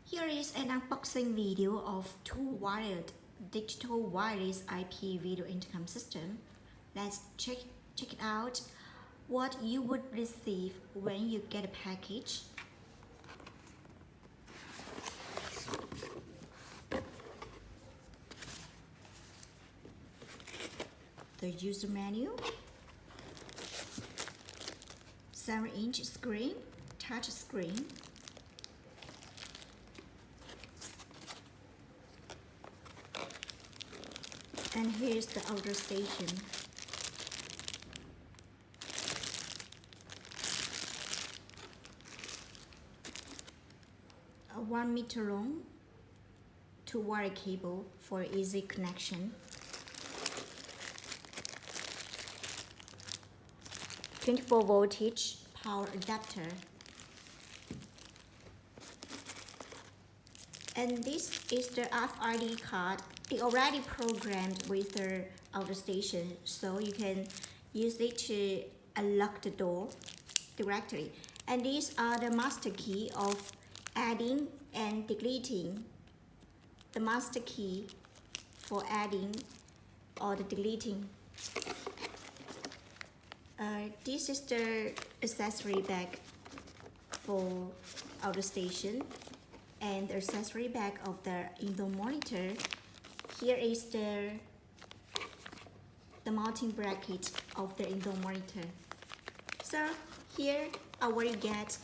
Here is an unboxing video of two wired digital wireless IP video intercom system. Let's check it out. What you would receive when you get a package. The user manual, 7-inch screen, touch screen, and here's the outer station. A 1 meter long 2-wire cable for easy connection. 24 voltage power adapter. And this is the RFID card. It already programmed with the outer station, so you can use it to unlock the door directly. And these are the master key of adding and deleting. The master key for adding or the deleting. This is the accessory bag for outer station and the accessory bag of the indoor monitor. Here is the mounting bracket of the indoor monitor. So here I will get